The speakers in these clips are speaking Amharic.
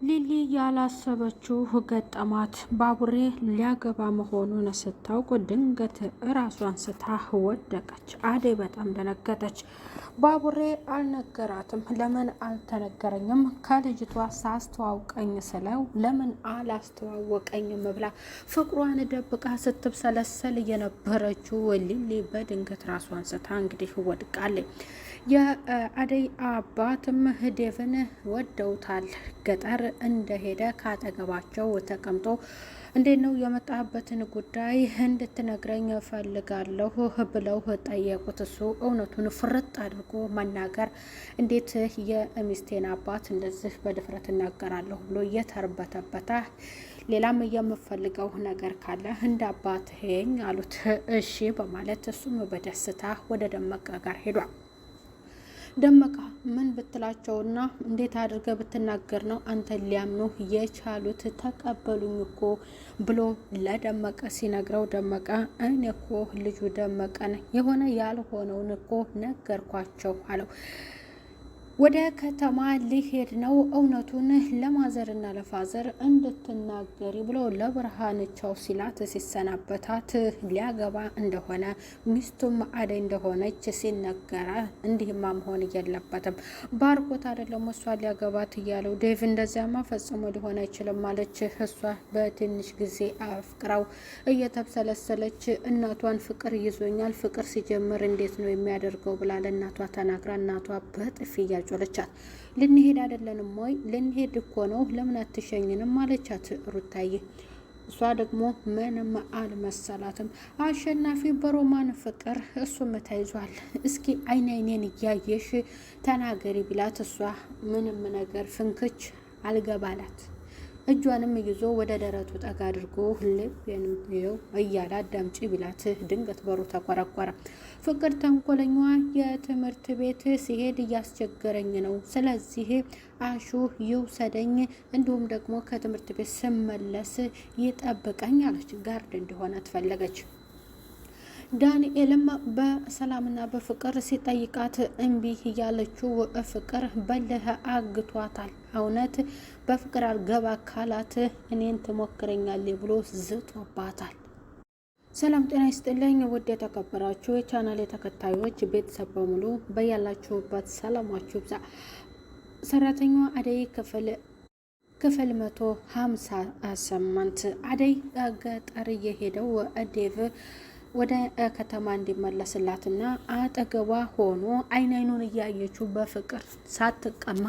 ሊሊ ያላሰበችው ገጠማት። ባቡሬ ሊያገባ መሆኑን ስታውቅ ድንገት ራሷን ስታ ወደቀች። አደይ በጣም ደነገጠች። ባቡሬ አልነገራትም። ለምን አልተነገረኝም? ከልጅቷ ሳስተዋውቀኝ ስለው ለምን አላስተዋወቀኝም ብላ ፍቅሯን ደብቃ ስትብሰለሰል የነበረችው ሊሊ በድንገት ራሷን ስታ እንግዲህ ወድቃለች። የአደይ አባትም ዴቭን ወደውታል። ገጠር እንደሄደ ካጠገባቸው ተቀምጦ እንዴት ነው የመጣበትን ጉዳይ እንድትነግረኝ ፈልጋለሁ ብለው ጠየቁት። እሱ እውነቱን ፍርጥ አድርጎ መናገር እንዴት የሚስቴን አባት እንደዚህ በድፍረት እናገራለሁ ብሎ እየተርበተበተ ሌላም የምፈልገው ነገር ካለ እንደ አባትሄኝ አሉት። እሺ በማለት እሱም በደስታ ወደ ደመቀ ጋር ሄዷል። ደመቃ ምን ብትላቸውና እንዴት አድርገ ብትናገር ነው አንተ ሊያምኑ የቻሉት? ተቀበሉኝ እኮ ብሎ ለደመቀ ሲነግረው ደመቀ እኔ እኮ ልጁ ደመቀ ነኝ፣ የሆነ ያልሆነውን እኮ ነገርኳቸው አለው። ወደ ከተማ ሊሄድ ነው። እውነቱን ለማዘርና ለፋዘር እንድትናገሪ ብሎ ለብርሃንቻው ሲላት ሲሰናበታት ሊያገባ እንደሆነ ሚስቱም አደይ እንደሆነች ሲነገራ እንዲህማ መሆን የለበትም፣ ባርኮት አይደለም እሷ ሊያገባት እያለው ዴቭ እንደዚያማ ፈጽሞ ሊሆን አይችልም ማለች። እሷ በትንሽ ጊዜ አፍቅራው እየተብሰለሰለች እናቷን ፍቅር ይዞኛል፣ ፍቅር ሲጀምር እንዴት ነው የሚያደርገው ብላ ለእናቷ ተናግራ እናቷ በጥፊ ጮለቻት። ልንሄድ አይደለንም ወይ? ልንሄድ እኮ ነው፣ ለምን አትሸኝንም አለቻት ሩታዬ። እሷ ደግሞ ምንም አልመሰላትም። አሸናፊ በሮማን ፍቅር እሱም ተይዟል። እስኪ አይኔን እያየሽ ተናገሪ ቢላት እሷ ምንም ነገር ፍንክች አልገባላት። እጇንም ይዞ ወደ ደረቱ ጠጋ አድርጎ ልቤን ይው እያለ አዳምጪ ቢላት ድንገት በሩ ተቆረቆረ። ፍቅር ተንኮለኛዋ የትምህርት ቤት ሲሄድ እያስቸገረኝ ነው፣ ስለዚህ አሹ ይውሰደኝ፣ እንዲሁም ደግሞ ከትምህርት ቤት ስመለስ ይጠብቀኝ አለች። ጋርድ እንዲሆነ ትፈለገች። ዳንኤልም በሰላምና በፍቅር ሲጠይቃት እምቢ እያለችው ፍቅር በልህ አግቷታል። እውነት በፍቅር አልገባ ካላት እኔን ትሞክረኛለች ብሎ ዝቶባታል። ሰላም ጤና ይስጥልኝ ውድ የተከበራችሁ የቻናሌ ተከታዮች ቤተሰብ በሙሉ በያላችሁበት ሰላማችሁ ይብዛ። ሰራተኛዋ አደይ ክፍል 158 አደይ ገጠር የሄደው ዴቭ ወደ ከተማ እንዲመለስላትና አጠገቧ ሆኖ አይኑን እያየችው በፍቅር ሳትቀማ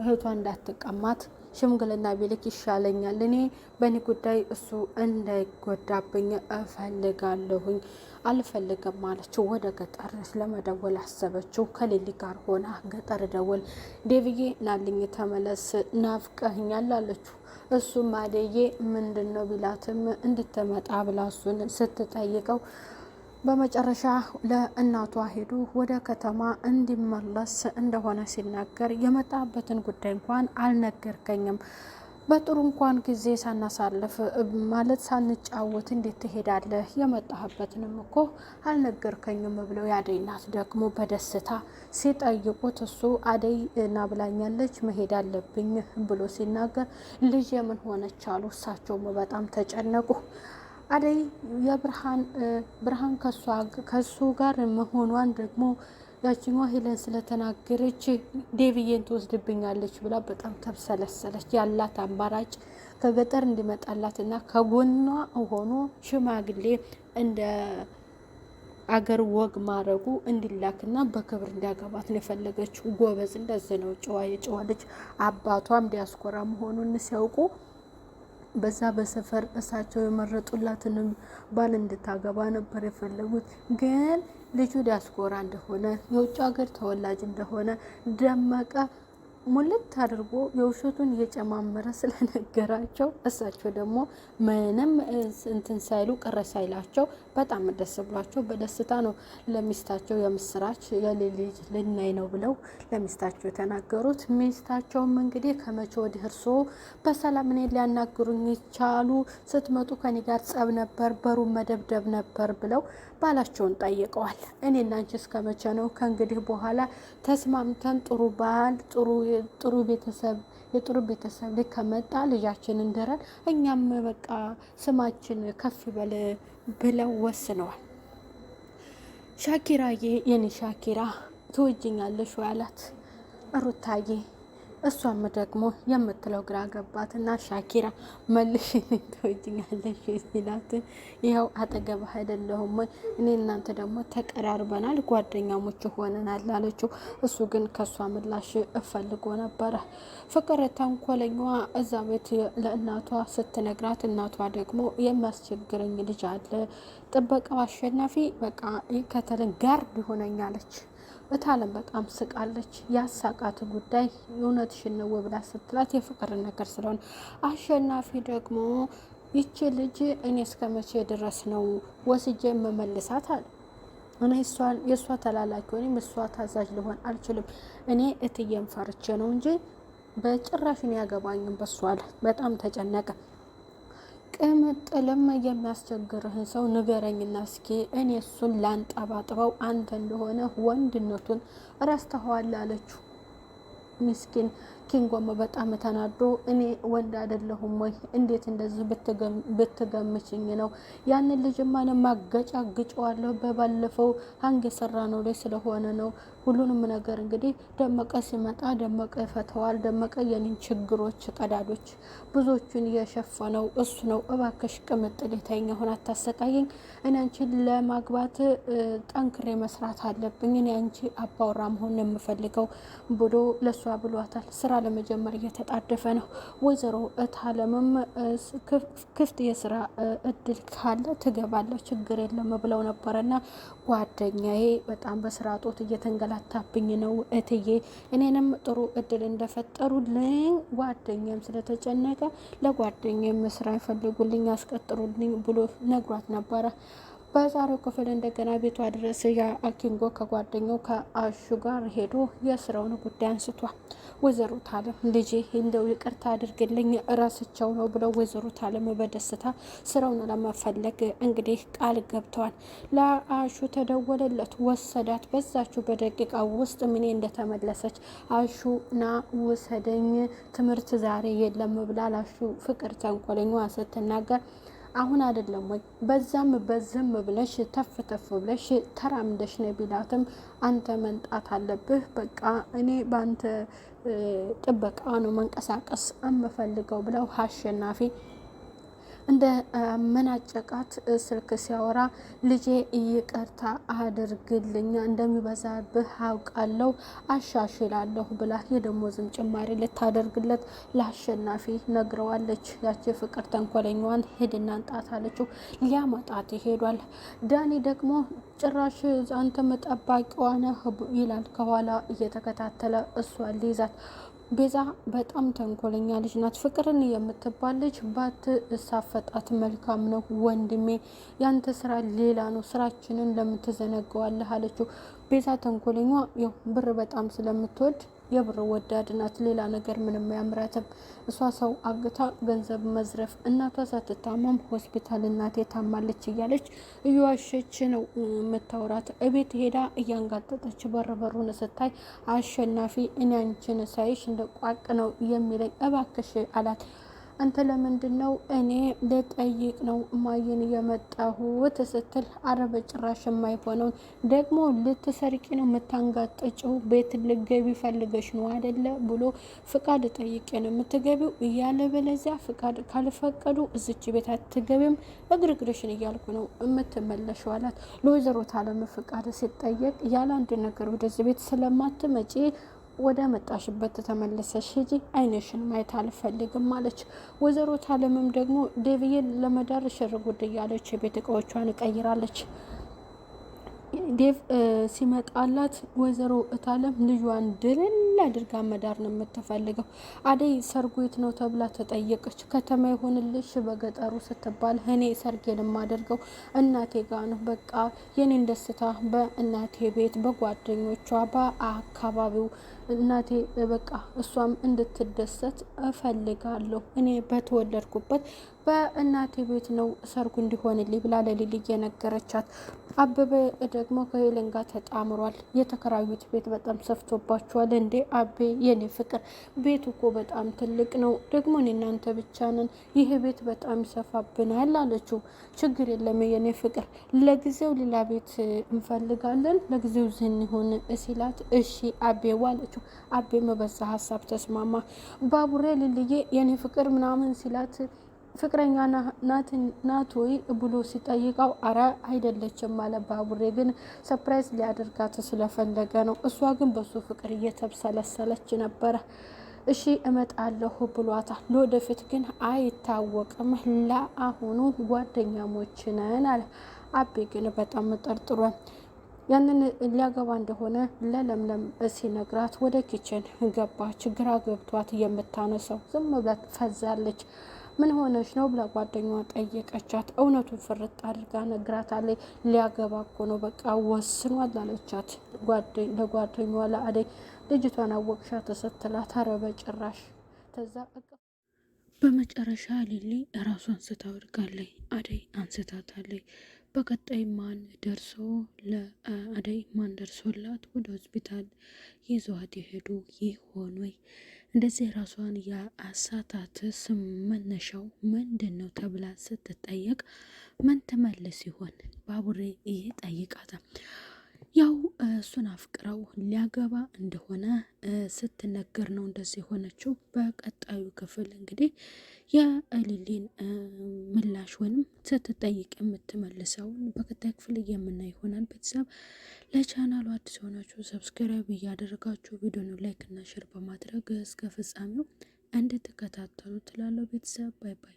እህቷ እንዳትቀማት ሽምግልና ቢልክ ይሻለኛል፣ እኔ በእኔ ጉዳይ እሱ እንዳይጎዳብኝ እፈልጋለሁኝ፣ አልፈልግም አለችው። ወደ ገጠር ለመደወል አሰበችው። ከሌሊ ጋር ሆና ገጠር ደወል፣ ዴቪዬ ናልኝ ተመለስ፣ ናፍቀህኛል አለችው። እሱም አደዬ ምንድን ነው ቢላትም እንድትመጣ ብላ እሱን ስትጠይቀው በመጨረሻ ለእናቷ ሄዱ ወደ ከተማ እንዲመለስ እንደሆነ ሲናገር የመጣበትን ጉዳይ እንኳን አልነገርከኝም፣ በጥሩ እንኳን ጊዜ ሳናሳልፍ ማለት ሳንጫወት እንዴት ትሄዳለህ? የመጣህበትንም እኮ አልነገርከኝም ብለው የአደይ እናት ደግሞ በደስታ ሲጠይቁት እሱ አደይ እና ብላኛለች መሄድ አለብኝ ብሎ ሲናገር ልጅ የምን ሆነች አሉ። እሳቸውም በጣም ተጨነቁ። አደይ ብርሃን ከሱ ጋር መሆኗን ደግሞ ያቺኛዋ ሄለን ስለተናገረች ዴቪዬን ትወስድብኛለች ብላ በጣም ተብሰለሰለች። ያላት አማራጭ ከገጠር እንዲመጣላትና ከጎኗ ሆኖ ሽማግሌ እንደ አገር ወግ ማድረጉ እንዲላክና በክብር እንዲያገባት ነው የፈለገችው። ጎበዝ እንደዚህ ነው ጨዋ የጨዋ ልጅ። አባቷም ዲያስፖራ መሆኑን ሲያውቁ በዛ በሰፈር እሳቸው የመረጡላትንም ባል እንድታገባ ነበር የፈለጉት። ግን ልጁ ዲያስፖራ እንደሆነ የውጭ ሀገር ተወላጅ እንደሆነ ደመቀ ሙልት አድርጎ የውሸቱን እየጨማመረ ስለነገራቸው እሳቸው ደግሞ ምንም እንትን ሳይሉ ቅር ሳይላቸው በጣም ደስ ብሏቸው በደስታ ነው ለሚስታቸው የምስራች የልጅ ልናይ ነው ብለው ለሚስታቸው የተናገሩት። ሚስታቸውም እንግዲህ ከመቼ ወዲህ እርሶ በሰላም እኔን ሊያናግሩኝ ይቻሉ? ስትመጡ ከኔ ጋር ጸብ ነበር፣ በሩን መደብደብ ነበር ብለው ባላቸውን ጠይቀዋል። እኔና አንቺ እስከመቼ ነው ከእንግዲህ በኋላ ተስማምተን ጥሩ ባል ጥሩ ቤተሰብ የጥሩ ቤተሰብ ልጅ ከመጣ ልጃችን እንደረን እኛም በቃ ስማችን ከፍ በል ብለው ወስነዋል። ሻኪራዬ የኔ ሻኪራ ትወጅኛለሽ ወይ አላት ሩታዬ። እሷም ደግሞ የምትለው ግራ ገባትና ሻኪራ መልሽ ትወጅኛለሽ ሲላት ይኸው አጠገብህ አይደለሁም ወይ እኔ እናንተ ደግሞ ተቀራርበናል ጓደኛሞች ሆነናል አለችው። እሱ ግን ከሷ ምላሽ እፈልጎ ነበረ። ፍቅር ተንኮለኛዋ እዛ ቤት ለእናቷ ስትነግራት እናቷ ደግሞ የሚያስቸግረኝ ልጅ አለ ጥበቃው አሸናፊ በቃ ከተልን ጋርድ ይሆነኛለች። እታለም በጣም ስቃለች። ያሳቃት ጉዳይ እውነትሽን ነው ብላ ስትላት የፍቅር ነገር ስለሆነ አሸናፊ ደግሞ ይቺ ልጅ እኔ እስከ መቼ ድረስ ነው ወስጄ መመልሳት አለ። እኔ የእሷ ተላላኪ ወይም እሷ ታዛዥ ሊሆን አልችልም። እኔ እትዬን ፈርቼ ነው እንጂ በጭራሽን ያገባኝም በሷ አለ። በጣም ተጨነቀ። ቅምጥልም የሚያስቸግርህን ሰው ንገረኝና እስኪ እኔ እሱን ላንጠባጥበው አንተ እንደሆነ ወንድነቱን ረስተኸዋል አለችው። ምስኪን ኪንጎም በጣም ተናዶ እኔ ወንድ አይደለሁም ወይ እንዴት እንደዚህ ብትገምችኝ ነው? ያንን ልጅማ ማገጫግጨዋለሁ በባለፈው ሀንግ የሰራ ነው ላይ ስለሆነ ነው። ሁሉንም ነገር እንግዲህ ደመቀ ሲመጣ ደመቀ ይፈተዋል። ደመቀ የኔን ችግሮች ቀዳዶች ብዙዎቹን የሸፈነው እሱ ነው። እባክሽ ቅምጥል የተኛ ሆና አታሰቃየኝ። እኔ አንቺን ለማግባት ጠንክሬ መስራት አለብኝ። እኔ አንቺ አባወራ መሆን የምፈልገው ብሎ ለሷ ብሏታል። ስራ ለመጀመር እየተጣደፈ ነው። ወይዘሮ እታለምም ክፍት የስራ እድል ካለ ትገባለች ችግር የለም ብለው ነበረና ጓደኛዬ በጣም በስራ ጦት እየተንገላታብኝ ነው እትዬ እኔንም ጥሩ እድል እንደፈጠሩልኝ ጓደኛም ስለተጨነቀ ለጓደኛም ስራ ይፈልጉልኝ ያስቀጥሩልኝ ብሎ ነግሯት ነበረ። በዛሬው ክፍል እንደገና ቤቷ ድረስ ያ ኪንጎ ከጓደኛው ከአሹ ጋር ሄዶ የስራውን ጉዳይ አንስቷል። ወይዘሮ ታለም ልጄ እንደው ይቅርታ አድርግልኝ እራስቸው ነው ብለው ወይዘሮ ታለም በደስታ ስራውን ለመፈለግ እንግዲህ ቃል ገብተዋል። ለአሹ ተደወለለት፣ ወሰዳት። በዛችሁ በደቂቃ ውስጥ ምን እንደተመለሰች አሹ ና ውሰደኝ ትምህርት ዛሬ የለም ብላ ላሹ ፍቅር ተንኮለኛዋ ስትናገር አሁን አይደለም ወይ በዛም ብለሽ ተፍ ብለሽ ተራምደሽ ነው ቢላትም አንተ መንጣት አለብህ። በቃ እኔ ባንተ ጥበቃ ነው መንቀሳቀስ የምፈልገው ብለው አሸናፊ እንደ መናጨቃት ስልክ ሲያወራ ልጄ ይቅርታ አድርግልኝ እንደሚበዛብህ አውቃለሁ አሻሽላለሁ ብላ የደሞዝም ጭማሪ ልታደርግለት ለአሸናፊ ነግረዋለች። ያቺ ፍቅር ተንኮለኛዋን ሄድና እንጣት አለችው። ሊያመጣት ይሄዷል። ዳኒ ደግሞ ጭራሽ አንተም ጠባቂዋ ነህ ይላል ከኋላ እየተከታተለ እሷን ሊይዛት። ቤዛ በጣም ተንኮለኛ ልጅ ናት። ፍቅርን የምትባል ልጅ ባትሳፈጣት መልካም ነው ወንድሜ፣ ያንተ ስራ ሌላ ነው፣ ስራችንን ለምትዘነገዋለህ አለችው። ቤዛ ተንኮለኛ ያው ብር በጣም ስለምትወድ የብር ወዳድ ናት። ሌላ ነገር ምንም አያምራትም። እሷ ሰው አግታ ገንዘብ መዝረፍ፣ እናቷ ሳትታመም ሆስፒታል እናቴ ታማለች እያለች እየዋሸች ነው የምታወራት። እቤት ሄዳ እያንጋጠጠች በሩን ስታይ አሸናፊ እኔ አንቺን ሳይሽ እንደ ቋቅ ነው የሚለኝ እባክሽ አላት። አንተ ለምንድን ነው እኔ ልጠይቅ ነው ማየን የመጣሁት ስትል አረበ ጭራሽ የማይሆነውን ደግሞ ልትሰርቂ ነው የምታንጋጠጭው ቤት ልገቢ ፈልገሽ ነው አይደለ ብሎ ፍቃድ ጠይቄ ነው የምትገቢው እያለ በለዚያ ፍቃድ ካልፈቀዱ እዚች ቤት አትገቢም እግርግርሽን እያልኩ ነው የምትመለሸው አላት። ለወይዘሮ ታለም ፍቃድ ሲጠየቅ ያለ አንድ ነገር ወደዚህ ቤት ስለማትመጪ ወደ መጣሽበት ተመለሰሽ ሂጂ አይነሽን ማየት አልፈልግም ማለች። ወይዘሮ ታለምም ደግሞ ዴቪዬን ለመዳር ሽርጉድ እያለች የቤት እቃዎቿን ቀይራለች። ዴቭ ሲመጣላት ወይዘሮ እታለም ልጇን ድልል አድርጋ መዳር ነው የምትፈልገው። አደይ ሰርጉ የት ነው ተብላ ተጠየቀች። ከተማ ይሆንልሽ በገጠሩ ስትባል እኔ ሰርጌን የማደርገው እናቴ ጋ ነው። በቃ የኔን ደስታ በእናቴ ቤት በጓደኞቿ በአካባቢው እናቴ በቃ እሷም እንድትደሰት እፈልጋለሁ። እኔ በተወለድኩበት በእናቴ ቤት ነው ሰርጉ እንዲሆንልኝ ብላ ለሊሊ የነገረቻት። አበበ ደግሞ ከሄለን ጋር ተጣምሯል። የተከራዩት ቤት በጣም ሰፍቶባቸዋል። እንዴ አቤ የኔ ፍቅር ቤቱ እኮ በጣም ትልቅ ነው፣ ደግሞ እኔ እናንተ ብቻ ነን፣ ይሄ ቤት በጣም ይሰፋብናል አለችው። ችግር የለም የኔ ፍቅር፣ ለጊዜው ሌላ ቤት እንፈልጋለን፣ ለጊዜው ዝን ይሁን ሲላት እሺ አቤ ዋለችው። አቤም በዛ ሀሳብ ተስማማ። ባቡሬ ልልዬ የኔ ፍቅር ምናምን ሲላት ፍቅረኛ ናት ወይ ብሎ ሲጠይቀው አረ አይደለችም አለ። ባቡሬ ግን ሰፕራይዝ ሊያደርጋት ስለፈለገ ነው። እሷ ግን በሱ ፍቅር እየተብሰለሰለች ነበረ። እሺ እመጣለሁ ብሏታል። ለወደፊት ግን አይታወቅም፣ ለአሁኑ ጓደኛሞች ነን አለ። አቤ ግን በጣም ጠርጥሯል። ያንን ሊያገባ እንደሆነ ለለምለም ሲነግራት ወደ ኪችን ገባች። ግራ ገብቷት የምታነሳው ዝም ብላ ፈዛለች። ምን ሆነች ነው ብላ ጓደኛዋ ጠየቀቻት። እውነቱን ፍርጥ አድርጋ ነግራታለች። ሊያገባ እኮ ነው በቃ ወስኗል አለቻት ለጓደኛዋ ለአደይ። ልጅቷን አወቅሻት ስትላት ኧረ በጭራሽ። ተዛ በመጨረሻ ሊሊ ራሷን ስታወድቃለች። አደይ አንስታታለች። በቀጣይ ማን ደርሶ ለአደይ ማን ደርሶላት ወደ ሆስፒታል ይዘዋት የሄዱ ይሆን ወይ? እንደዚህ ራሷን የአሳታት ስም መነሻው ምንድን ነው ተብላ ስትጠየቅ ምን ትመልስ ይሆን? ባቡሬ ይሄ ጠይቃታል። ያው እሱን አፍቅረው ሊያገባ እንደሆነ ስትነገር ነው እንደዚህ የሆነችው። በቀጣዩ ክፍል እንግዲህ የሊሊን ምላሽ ወይም ስትጠይቅ የምትመልሰውን በቀጣይ ክፍል የምናይ ይሆናል። ቤተሰብ ለቻናሉ አዲስ ሆናችሁ ሰብስክራይብ እያደረጋችሁ ቪዲዮን ላይክ እና ሼር በማድረግ እስከ ፍጻሜው እንድትከታተሉ ትላለው። ቤተሰብ ባይ ባይ።